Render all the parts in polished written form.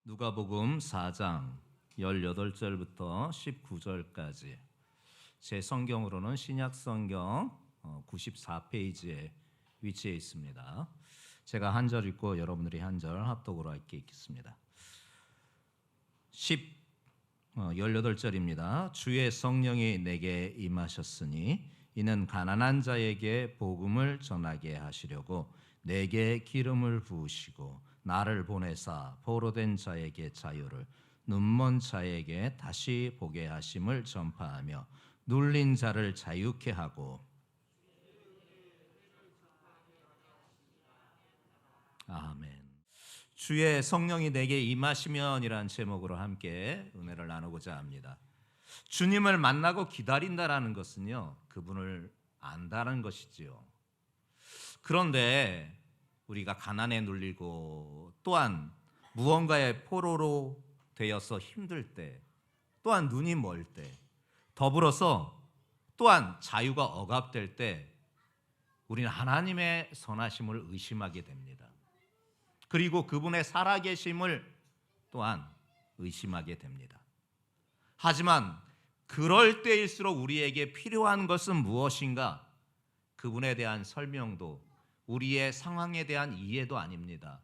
누가복음 4장 18절부터 19절까지 제 성경으로는 신약성경 94페이지에 위치해 있습니다. 제가 한 절 읽고 여러분들이 한 절 합독으로 함께 읽겠습니다. 18절입니다. 주의 성령이 내게 임하셨으니 이는 가난한 자에게 복음을 전하게 하시려고 내게 기름을 부으시고 나를 보내사 포로된 자에게 자유를 눈먼 자에게 다시 보게 하심을 전파하며 눌린 자를 자유케 하고 아멘. 주의 성령이 내게 임하시면이라는 제목으로 함께 은혜를 나누고자 합니다. 주님을 만나고 기다린다라는 것은요, 그분을 안다는 것이지요. 그런데 우리가 가난에 눌리고 또한 무언가의 포로로 되어서 힘들 때, 또한 눈이 멀 때, 더불어서 또한 자유가 억압될 때 우리는 하나님의 선하심을 의심하게 됩니다. 그리고 그분의 살아계심을 또한 의심하게 됩니다. 하지만 그럴 때일수록 우리에게 필요한 것은 무엇인가? 그분에 대한 설명도 우리의 상황에 대한 이해도 아닙니다.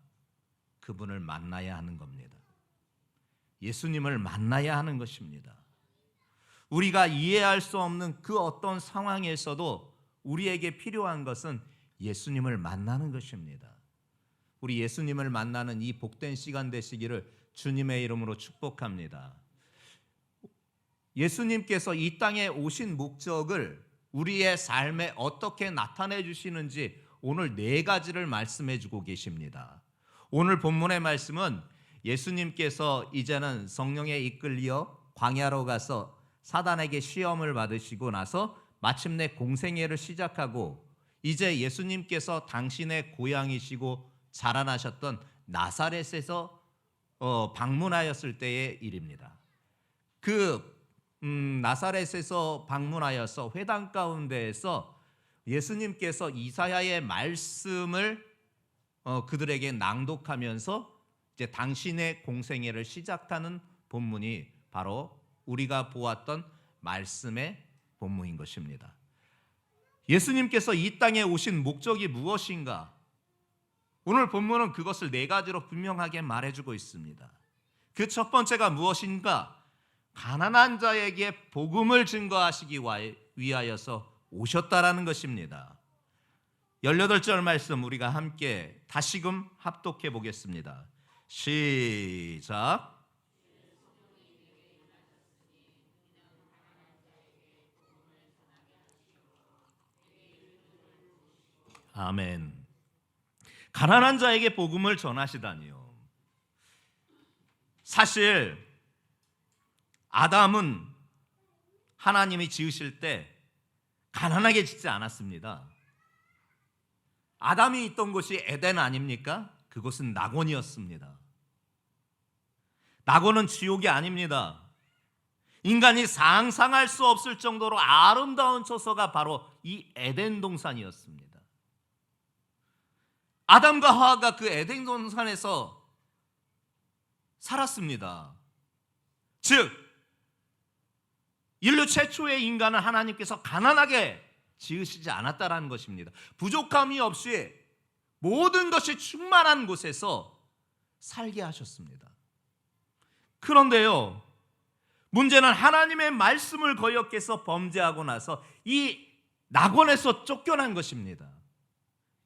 그분을 만나야 하는 겁니다. 예수님을 만나야 하는 것입니다. 우리가 이해할 수 없는 그 어떤 상황에서도 우리에게 필요한 것은 예수님을 만나는 것입니다. 우리 예수님을 만나는 이 복된 시간 되시기를 주님의 이름으로 축복합니다. 예수님께서 이 땅에 오신 목적을 우리의 삶에 어떻게 나타내 주시는지 오늘 4가지를 말씀해 주고 계십니다. 오늘 본문의 말씀은 예수님께서 이제는 성령에 이끌려 광야로 가서 사단에게 시험을 받으시고 나서 마침내 공생애를 시작하고 이제 예수님께서 당신의 고향이시고 자라나셨던 나사렛에서 방문하였을 때의 일입니다. 나사렛에서 방문하여서 회당 가운데에서 예수님께서 이사야의 말씀을 그들에게 낭독하면서 이제 당신의 공생애를 시작하는 본문이 바로 우리가 보았던 말씀의 본문인 것입니다. 예수님께서 이 땅에 오신 목적이 무엇인가? 오늘 본문은 그것을 4가지로 분명하게 말해주고 있습니다. 그 첫 번째가 무엇인가? 가난한 자에게 복음을 증거하시기 위하여서 오셨다라는 것입니다. 18절 말씀 우리가 함께 다시금 합독해 보겠습니다. 시작. 아멘. 가난한 자에게 복음을 전하시다니요. 사실 아담은 하나님이 지으실 때 가난하게 짓지 않았습니다. 아담이 있던 곳이 에덴 아닙니까? 그곳은 낙원이었습니다. 낙원은 지옥이 아닙니다. 인간이 상상할 수 없을 정도로 아름다운 처소가 바로 이 에덴 동산이었습니다. 아담과 하와가 그 에덴 동산에서 살았습니다. 즉 인류 최초의 인간은 하나님께서 가난하게 지으시지 않았다라는 것입니다. 부족함이 없이 모든 것이 충만한 곳에서 살게 하셨습니다. 그런데요, 문제는 하나님의 말씀을 거역해서 범죄하고 나서 이 낙원에서 쫓겨난 것입니다.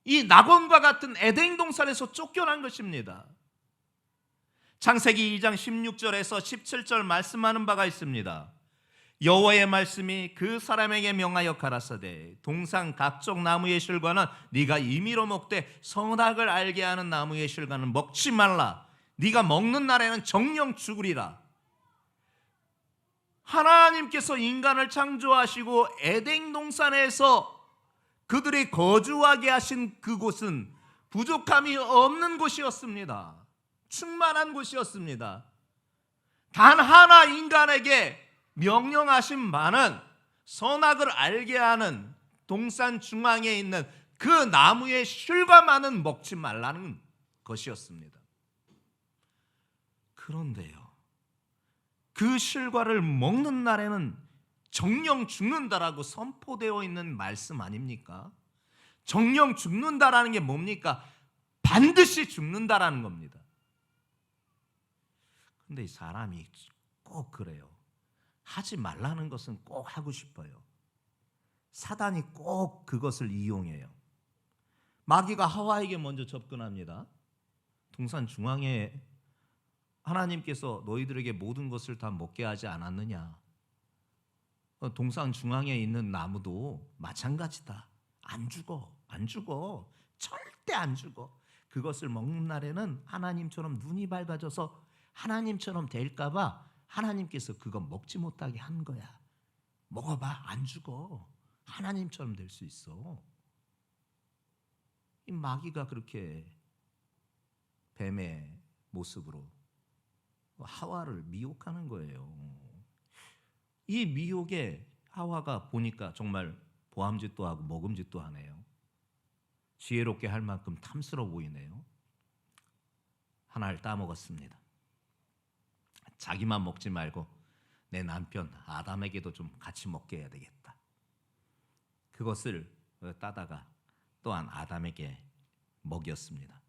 이 낙원과 같은 에덴 동산에서 쫓겨난 것입니다. 창세기 2장 16절에서 17절 말씀하는 바가 있습니다. 여호와의 말씀이 그 사람에게 명하여 가라사대 동산 각종 나무의 실과는 네가 임의로 먹되 선악을 알게 하는 나무의 실과는 먹지 말라. 네가 먹는 날에는 정령 죽으리라. 하나님께서 인간을 창조하시고 에덴 동산에서 그들이 거주하게 하신 그곳은 부족함이 없는 곳이었습니다. 충만한 곳이었습니다. 단 하나 인간에게 명령하신 바는 선악을 알게 하는 동산 중앙에 있는 그 나무의 실과만은 먹지 말라는 것이었습니다. 그런데요, 그 실과를 먹는 날에는 정령 죽는다라고 선포되어 있는 말씀 아닙니까? 정령 죽는다라는 게 뭡니까? 반드시 죽는다라는 겁니다. 근데 이 사람이 꼭 그래요. 하지 말라는 것은 꼭 하고 싶어요. 사단이 꼭 그것을 이용해요. 마귀가 하와에게 먼저 접근합니다. 동산 중앙에 하나님께서 너희들에게 모든 것을 다 먹게 하지 않았느냐? 동산 중앙에 있는 나무도 마찬가지다. 안 죽어, 안 죽어, 절대 안 죽어. 그것을 먹는 날에는 하나님처럼 눈이 밝아져서 하나님처럼 될까 봐 하나님께서 그거 먹지 못하게 한 거야. 먹어봐, 안 죽어. 하나님처럼 될 수 있어. 이 마귀가 그렇게 뱀의 모습으로 하와를 미혹하는 거예요. 이 미혹에 하와가 보니까 정말 보암짓도 하고 먹음짓도 하네요. 지혜롭게 할 만큼 탐스러워 보이네요. 하나를 따먹었습니다. 자기만 먹지 말고 내 남편 아담에게도 좀 같이 먹게 해야 되겠다. 그것을 따다가 또한 아담에게 먹였습니다.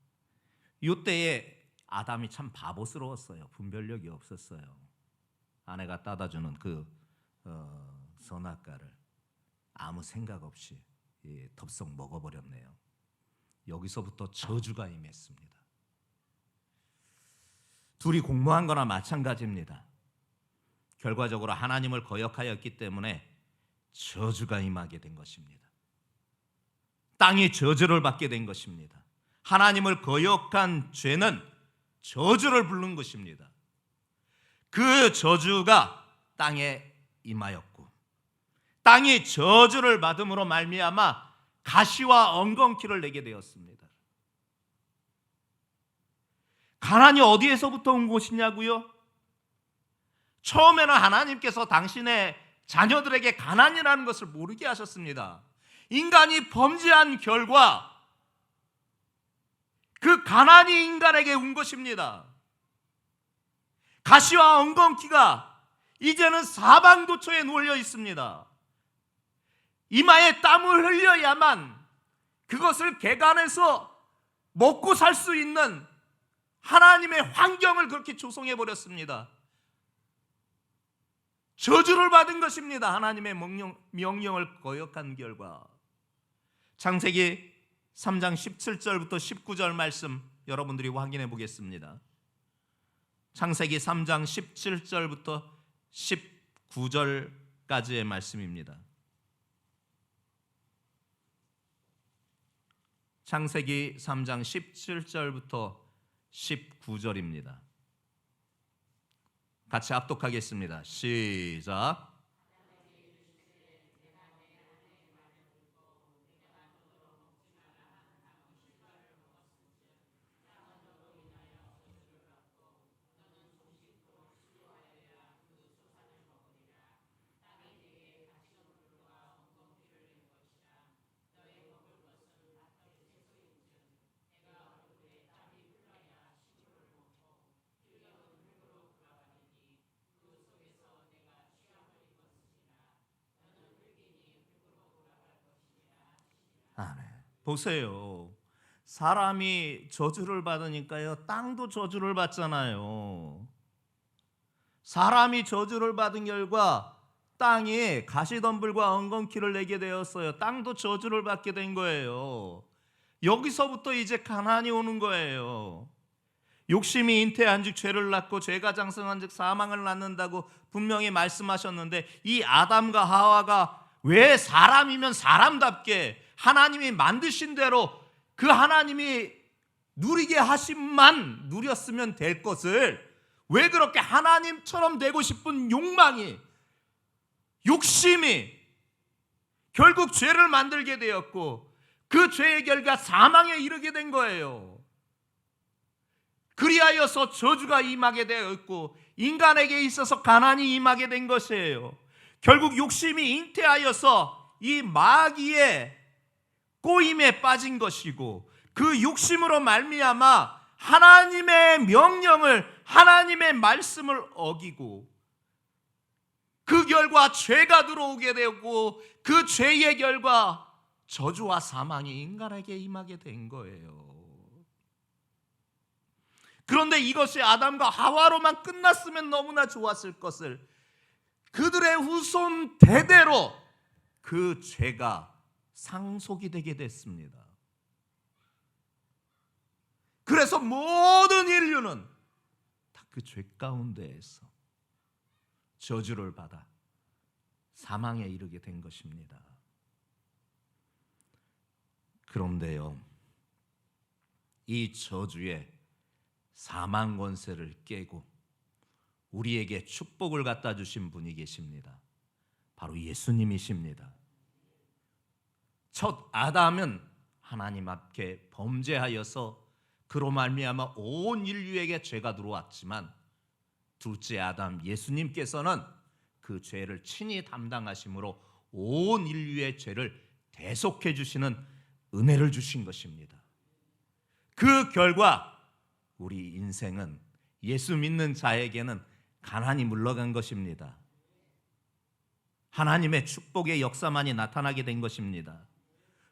이때에 아담이 참 바보스러웠어요. 분별력이 없었어요. 아내가 따다주는 그 선악과를 아무 생각 없이 덥석 먹어버렸네요. 여기서부터 저주가 임했습니다. 둘이 공모한 거나 마찬가지입니다. 결과적으로 하나님을 거역하였기 때문에 저주가 임하게 된 것입니다. 땅이 저주를 받게 된 것입니다. 하나님을 거역한 죄는 저주를 부른 것입니다. 그 저주가 땅에 임하였고 땅이 저주를 받음으로 말미암아 가시와 엉겅퀴를 내게 되었습니다. 가난이 어디에서부터 온 것이냐고요? 처음에는 하나님께서 당신의 자녀들에게 가난이라는 것을 모르게 하셨습니다. 인간이 범죄한 결과 그 가난이 인간에게 온 것입니다. 가시와 엉겅퀴가 이제는 사방도처에 놓여 있습니다. 이마에 땀을 흘려야만 그것을 개간해서 먹고 살 수 있는 하나님의 환경을 그렇게 조성해 버렸습니다. 저주를 받은 것입니다. 하나님의 명령을 거역한 결과. 창세기 3장 17절부터 19절 말씀 여러분들이 확인해 보겠습니다. 창세기 3장 17절부터 19절까지의 말씀입니다. 창세기 3장 17절부터 19절입니다. 같이 합독하겠습니다. 시작. 아멘. 보세요. 사람이 저주를 받으니까요, 땅도 저주를 받잖아요. 사람이 저주를 받은 결과 땅이 가시덤불과 엉겅퀴를 내게 되었어요. 땅도 저주를 받게 된 거예요. 여기서부터 이제 가난이 오는 거예요. 욕심이 잉태한 즉 죄를 낳고 죄가 장성한 즉 사망을 낳는다고 분명히 말씀하셨는데, 이 아담과 하와가 왜 사람이면 사람답게 하나님이 만드신 대로 그 하나님이 누리게 하심만 누렸으면 될 것을 왜 그렇게 하나님처럼 되고 싶은 욕심이 결국 죄를 만들게 되었고, 그 죄의 결과 사망에 이르게 된 거예요. 그리하여서 저주가 임하게 되었고 인간에게 있어서 가난이 임하게 된 것이에요. 결국 욕심이 잉태하여서 이 마귀의 꼬임에 빠진 것이고, 그 욕심으로 말미암아 하나님의 명령을, 하나님의 말씀을 어기고 그 결과 죄가 들어오게 되고 그 죄의 결과 저주와 사망이 인간에게 임하게 된 거예요. 그런데 이것이 아담과 하와로만 끝났으면 너무나 좋았을 것을 그들의 후손 대대로 그 죄가 상속이 되게 됐습니다. 그래서 모든 인류는 다 그 죄 가운데에서 저주를 받아 사망에 이르게 된 것입니다. 그런데요, 이 저주의 사망 권세를 깨고 우리에게 축복을 갖다 주신 분이 계십니다. 바로 예수님이십니다. 첫 아담은 하나님 앞에 범죄하여서 그로 말미암아 온 인류에게 죄가 들어왔지만 둘째 아담 예수님께서는 그 죄를 친히 담당하심으로 온 인류의 죄를 대속해 주시는 은혜를 주신 것입니다. 그 결과 우리 인생은, 예수 믿는 자에게는 가난이 물러간 것입니다. 하나님의 축복의 역사만이 나타나게 된 것입니다.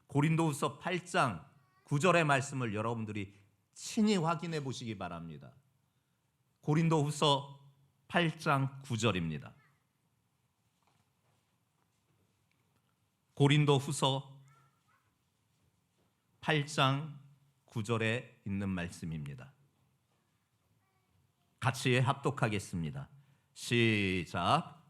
고린도후서 8장 9절의 말씀을 여러분들이 친히 확인해 보시기 바랍니다. 고린도후서 8장 9절입니다. 고린도후서 8장 9절에 있는 말씀입니다. 같이 합독하겠습니다. 시작.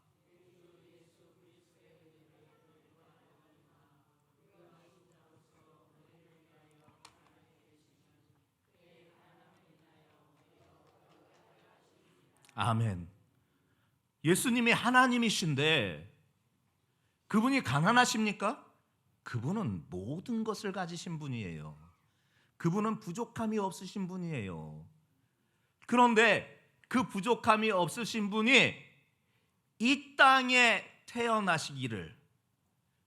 아멘. 예수님이 하나님이신데 그분이 가난하십니까? 그분은 모든 것을 가지신 분이에요. 그분은 부족함이 없으신 분이에요. 그런데 그 부족함이 없으신 분이 이 땅에 태어나시기를,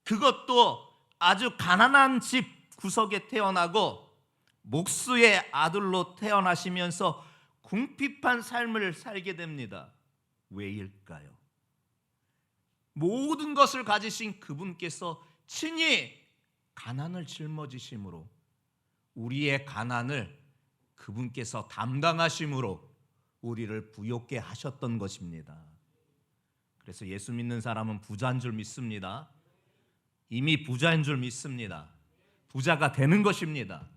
그것도 아주 가난한 집 구석에 태어나고 목수의 아들로 태어나시면서 궁핍한 삶을 살게 됩니다. 왜일까요? 모든 것을 가지신 그분께서 친히 가난을 짊어지심으로, 우리의 가난을 그분께서 담당하심으로 우리를 부욕게 하셨던 것입니다. 그래서 예수 믿는 사람은 부자인 줄 믿습니다. 이미 부자인 줄 믿습니다. 부자가 되는 것입니다.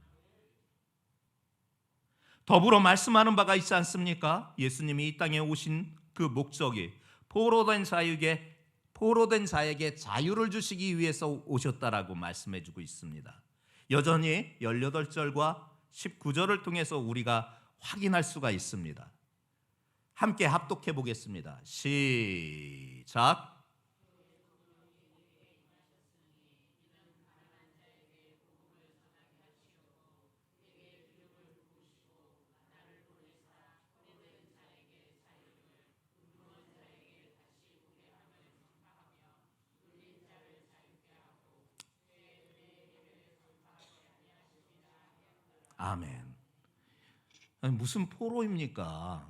더불어 말씀하는 바가 있지 않습니까? 예수님이 이 땅에 오신 그 목적이 포로된 자에게 자유를 주시기 위해서 오셨다라고 말씀해 주고 있습니다. 여전히 18절과 19절을 통해서 우리가 확인할 수가 있습니다. 함께 합독해 보겠습니다. 시작. 아멘. 아니, 무슨 포로입니까?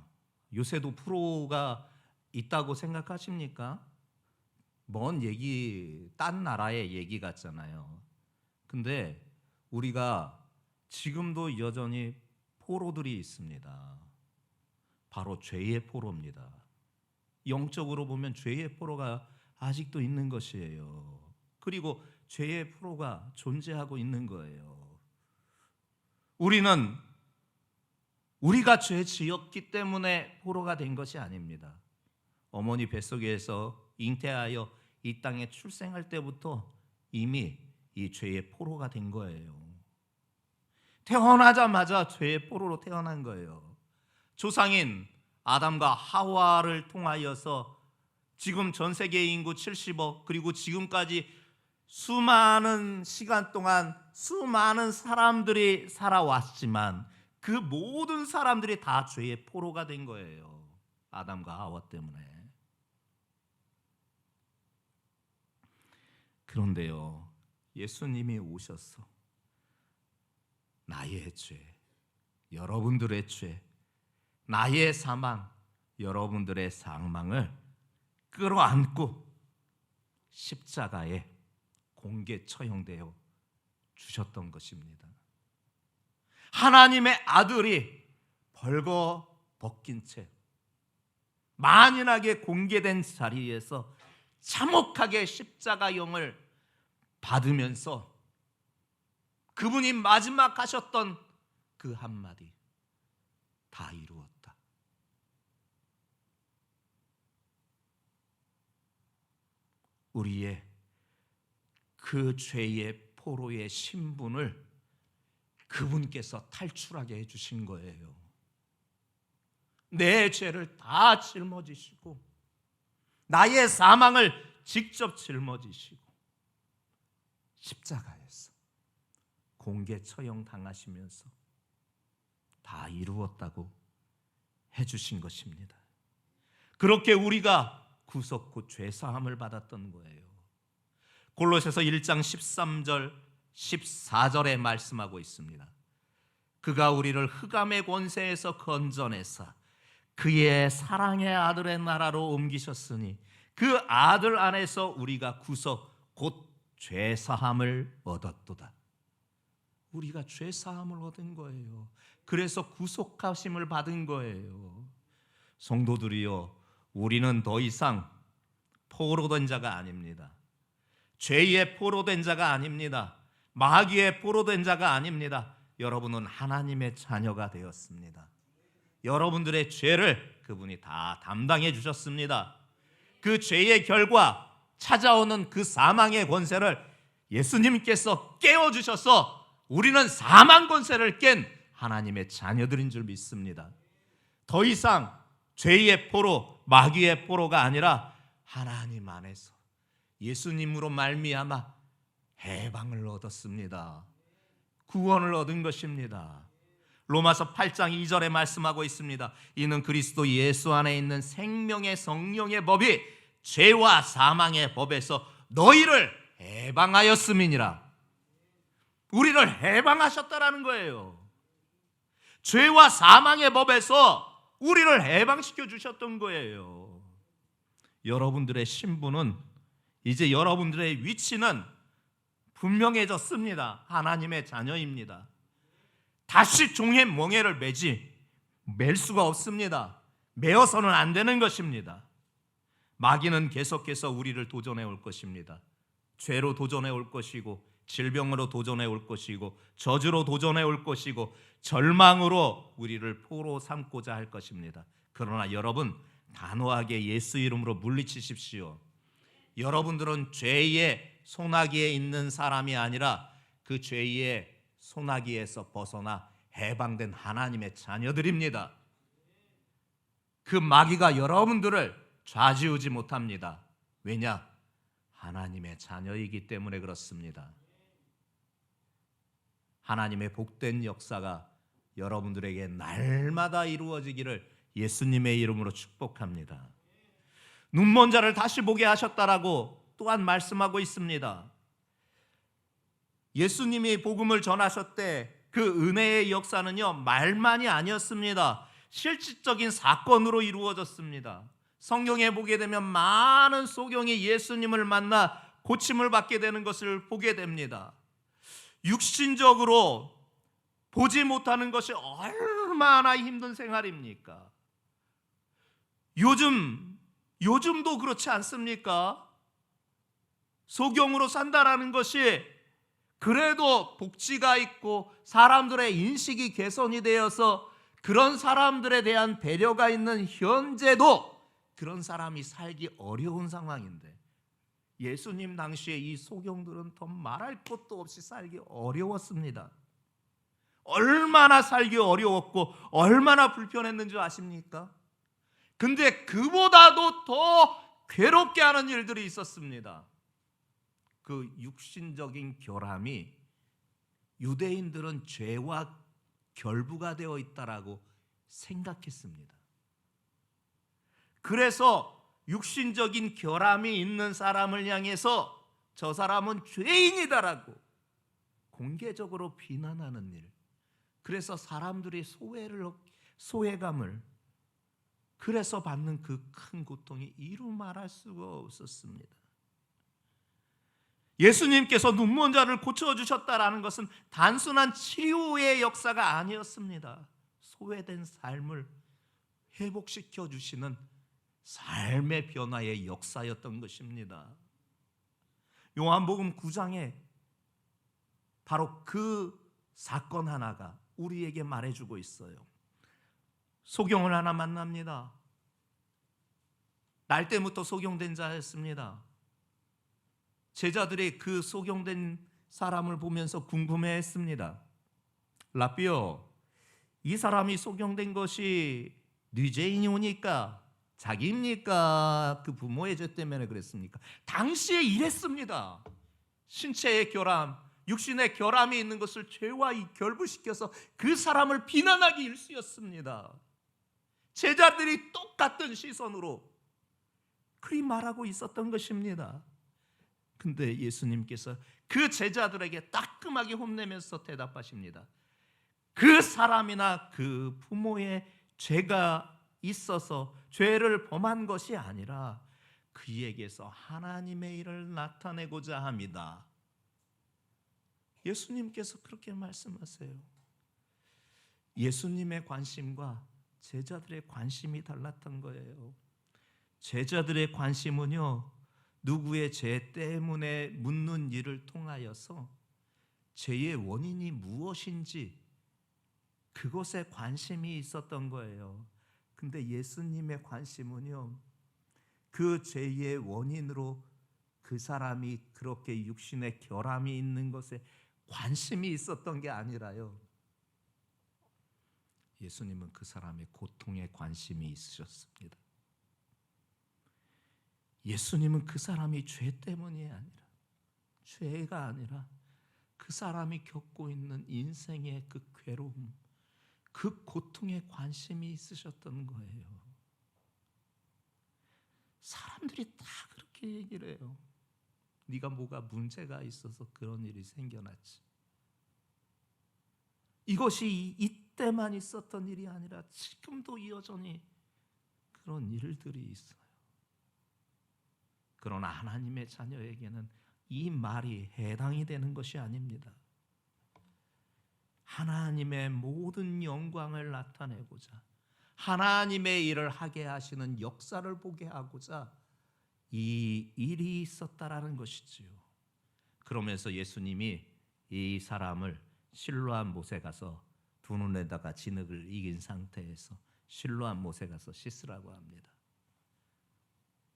요새도 포로가 있다고 생각하십니까? 먼 얘기, 딴 나라의 얘기 같잖아요. 근데 우리가 지금도 여전히 포로들이 있습니다. 바로 죄의 포로입니다. 영적으로 보면 죄의 포로가 아직도 있는 것이에요. 그리고 죄의 포로가 존재하고 있는 거예요. 우리가 죄 지었기 때문에 포로가 된 것이 아닙니다. 어머니 뱃속에서 잉태하여 이 땅에 출생할 때부터 이미 이 죄의 포로가 된 거예요. 태어나자마자 죄의 포로로 태어난 거예요. 조상인 아담과 하와를 통하여서 지금 전 세계 인구 70억, 그리고 지금까지 수많은 시간 동안 수많은 사람들이 살아왔지만 그 모든 사람들이 다 죄의 포로가 된 거예요. 아담과 하와 때문에. 그런데요, 예수님이 오셔서 나의 죄, 여러분들의 죄, 나의 사망, 여러분들의 상망을 끌어안고 십자가에 공개 처형되어 주셨던 것입니다. 하나님의 아들이 벌거 벗긴 채 만연하게 공개된 자리에서 참혹하게 십자가형을 받으면서 그분이 마지막 하셨던 그 한마디, 다 이루었다. 우리의 그 죄의 포로의 신분을 그분께서 탈출하게 해주신 거예요. 내 죄를 다 짊어지시고 나의 사망을 직접 짊어지시고 십자가에서 공개 처형 당하시면서 다 이루었다고 해주신 것입니다. 그렇게 우리가 구속 후 죄사함을 받았던 거예요. 골로새서 1장 13절 14절에 말씀하고 있습니다. 그가 우리를 흑암의 권세에서 건져내사 그의 사랑의 아들의 나라로 옮기셨으니 그 아들 안에서 우리가 구속 곧 죄사함을 얻었도다. 우리가 죄사함을 얻은 거예요. 그래서 구속하심을 받은 거예요. 성도들이여, 우리는 더 이상 포로된 자가 아닙니다. 죄의 포로된 자가 아닙니다. 마귀의 포로된 자가 아닙니다. 여러분은 하나님의 자녀가 되었습니다. 여러분들의 죄를 그분이 다 담당해 주셨습니다. 그 죄의 결과 찾아오는 그 사망의 권세를 예수님께서 깨워주셔서 우리는 사망 권세를 깬 하나님의 자녀들인 줄 믿습니다. 더 이상 죄의 포로, 마귀의 포로가 아니라 하나님 안에서 예수님으로 말미암아 해방을 얻었습니다. 구원을 얻은 것입니다. 로마서 8장 2절에 말씀하고 있습니다. 이는 그리스도 예수 안에 있는 생명의 성령의 법이 죄와 사망의 법에서 너희를 해방하였음이니라. 우리를 해방하셨다라는 거예요. 죄와 사망의 법에서 우리를 해방시켜 주셨던 거예요. 여러분들의 신분은, 이제 여러분들의 위치는 분명해졌습니다. 하나님의 자녀입니다. 다시 종의 멍에를 맬 수가 없습니다. 매어서는 안 되는 것입니다. 마귀는 계속해서 우리를 도전해 올 것입니다. 죄로 도전해 올 것이고, 질병으로 도전해 올 것이고, 저주로 도전해 올 것이고, 절망으로 우리를 포로 삼고자 할 것입니다. 그러나 여러분, 단호하게 예수 이름으로 물리치십시오. 여러분들은 죄의 소나기에 있는 사람이 아니라 그 죄의 소나기에서 벗어나 해방된 하나님의 자녀들입니다. 그 마귀가 여러분들을 좌지우지 못합니다. 왜냐? 하나님의 자녀이기 때문에 그렇습니다. 하나님의 복된 역사가 여러분들에게 날마다 이루어지기를 예수님의 이름으로 축복합니다. 눈먼 자를 다시 보게 하셨다라고 또한 말씀하고 있습니다. 예수님이 복음을 전하셨대 그 은혜의 역사는요, 말만이 아니었습니다. 실질적인 사건으로 이루어졌습니다. 성경에 보게 되면 많은 소경이 예수님을 만나 고침을 받게 되는 것을 보게 됩니다. 육신적으로 보지 못하는 것이 얼마나 힘든 생활입니까? 요즘도 그렇지 않습니까? 소경으로 산다라는 것이 그래도 복지가 있고 사람들의 인식이 개선이 되어서 그런 사람들에 대한 배려가 있는 현재도 그런 사람이 살기 어려운 상황인데, 예수님 당시에 이 소경들은 더 말할 것도 없이 살기 어려웠습니다. 얼마나 살기 어려웠고 얼마나 불편했는지 아십니까? 근데 그보다도 더 괴롭게 하는 일들이 있었습니다. 그 육신적인 결함이 유대인들은 죄와 결부가 되어 있다라고 생각했습니다. 그래서 육신적인 결함이 있는 사람을 향해서 저 사람은 죄인이다라고 공개적으로 비난하는 일, 그래서 사람들이 소외감을 그래서 받는 그 큰 고통이 이루 말할 수가 없었습니다. 예수님께서 눈먼 자를 고쳐주셨다라는 것은 단순한 치료의 역사가 아니었습니다. 소외된 삶을 회복시켜 주시는 삶의 변화의 역사였던 것입니다. 요한복음 9장에 바로 그 사건 하나가 우리에게 말해주고 있어요. 소경을 하나 만납니다. 날 때부터 소경된 자였습니다. 제자들이 그 소경된 사람을 보면서 궁금해했습니다. 라삐요, 이 사람이 소경된 것이 네 죄인이 오니까 자기입니까? 그 부모의 죄 때문에 그랬습니까? 당시에 이랬습니다. 신체의 결함, 육신의 결함이 있는 것을 죄와 결부시켜서 그 사람을 비난하기 일쑤였습니다. 제자들이 똑같은 시선으로 그리 말하고 있었던 것입니다. 근데 예수님께서 그 제자들에게 따끔하게 혼내면서 대답하십니다. 그 사람이나 그 부모의 죄가 있어서 죄를 범한 것이 아니라 그에게서 하나님의 일을 나타내고자 합니다. 예수님께서 그렇게 말씀하세요. 예수님의 관심과 제자들의 관심이 달랐던 거예요. 제자들의 관심은요, 누구의 죄 때문에 묻는 일을 통하여서 죄의 원인이 무엇인지 그것에 관심이 있었던 거예요. 근데 예수님의 관심은요, 그 죄의 원인으로 그 사람이 그렇게 육신의 결함이 있는 것에 관심이 있었던 게 아니라요, 예수님은 그 사람의 고통에 관심이 있으셨습니다. 예수님은 그 사람이 죄 때문이 아니라, 죄가 아니라 그 사람이 겪고 있는 인생의 그 괴로움, 그 고통에 관심이 있으셨던 거예요. 사람들이 다 그렇게 얘기를 해요. 네가 뭐가 문제가 있어서 그런 일이 생겨났지. 이것이 이때만 있었던 일이 아니라 지금도 여전히 그런 일들이 있어요. 그러나 하나님의 자녀에게는 이 말이 해당이 되는 것이 아닙니다. 하나님의 모든 영광을 나타내고자, 하나님의 일을 하게 하시는 역사를 보게 하고자 이 일이 있었다라는 것이지요. 그러면서 예수님이 이 사람을 실로암 못에 가서 두 눈에다가 진흙을 이긴 상태에서 실로암 못에 가서 씻으라고 합니다.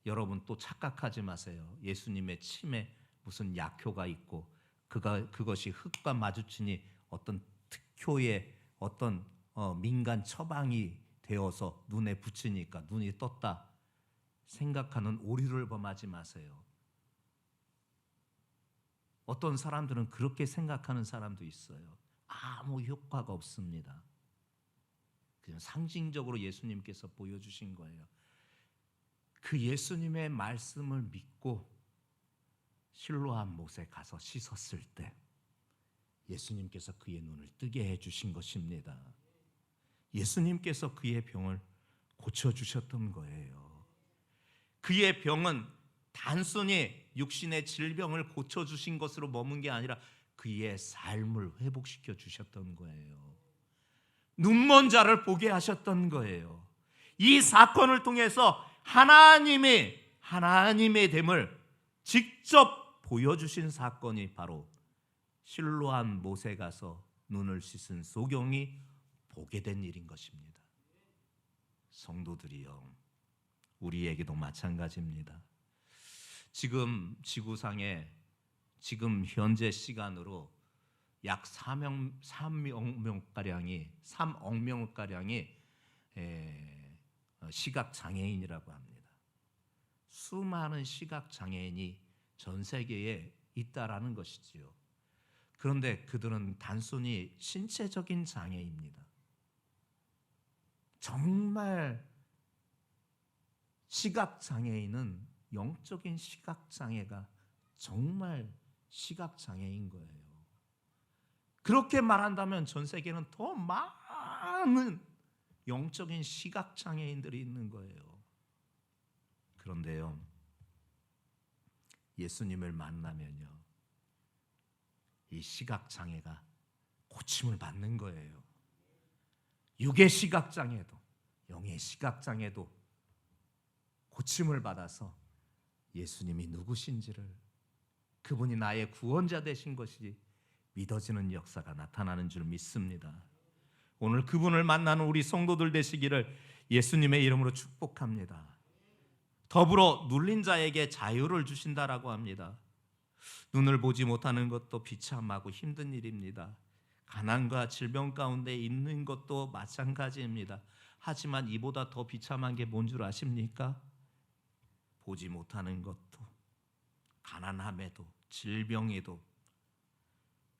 여러분 또 착각하지 마세요. 예수님의 침에 무슨 약효가 있고 그것이 흙과 마주치니 어떤 특효의 어떤 민간 처방이 되어서 눈에 붙이니까 눈이 떴다 생각하는 오류를 범하지 마세요. 어떤 사람들은 그렇게 생각하는 사람도 있어요. 아무 효과가 없습니다. 그냥 상징적으로 예수님께서 보여주신 거예요. 그 예수님의 말씀을 믿고 실로암 못에 가서 씻었을 때 예수님께서 그의 눈을 뜨게 해주신 것입니다. 예수님께서 그의 병을 고쳐주셨던 거예요. 그의 병은 단순히 육신의 질병을 고쳐주신 것으로 머문 게 아니라 그의 삶을 회복시켜 주셨던 거예요. 눈먼 자를 보게 하셨던 거예요. 이 사건을 통해서 하나님의 됨을 직접 보여주신 사건이 바로 실로암 못에 가서 눈을 씻은 소경이 보게 된 일인 것입니다. 성도들이여, 우리에게도 마찬가지입니다. 지금 지구상에 지금 현재 시간으로 약 3억 명가량이 시각장애인이라고 합니다. 수많은 시각장애인이 전 세계에 있다라는 것이지요. 그런데 그들은 단순히 신체적인 장애입니다. 정말 시각장애인은 영적인 시각장애가 정말 시각장애인 거예요. 그렇게 말한다면 전 세계는 더 많은 영적인 시각장애인들이 있는 거예요. 그런데요, 예수님을 만나면요, 이 시각장애가 고침을 받는 거예요. 육의 시각장애도 영의 시각장애도 고침을 받아서 예수님이 누구신지를, 그분이 나의 구원자 되신 것이 믿어지는 역사가 나타나는 줄 믿습니다. 오늘 그분을 만나는 우리 성도들 되시기를 예수님의 이름으로 축복합니다. 더불어 눌린 자에게 자유를 주신다라고 합니다. 눈을 보지 못하는 것도 비참하고 힘든 일입니다. 가난과 질병 가운데 있는 것도 마찬가지입니다. 하지만 이보다 더 비참한 게 뭔 줄 아십니까? 보지 못하는 것도, 가난함에도, 질병에도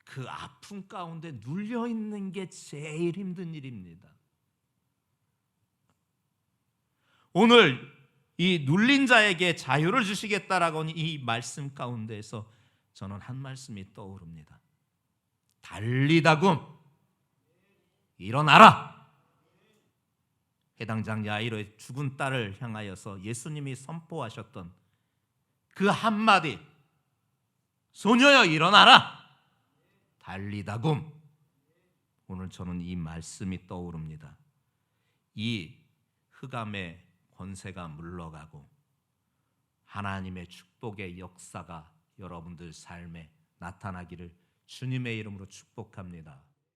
그 아픔 가운데 눌려 있는 게 제일 힘든 일입니다. 오늘 이 눌린 자에게 자유를 주시겠다라고 하는 이 말씀 가운데에서 저는 한 말씀이 떠오릅니다. 달리다굼, 일어나라. 해당 장 야이로의 죽은 딸을 향하여서 예수님이 선포하셨던 그 한마디, 소녀여 일어나라, 달리다굼. 오늘 저는 이 말씀이 떠오릅니다. 이 흑암의 권세가 물러가고 하나님의 축복의 역사가 여러분들 삶에 나타나기를 주님의 이름으로 축복합니다.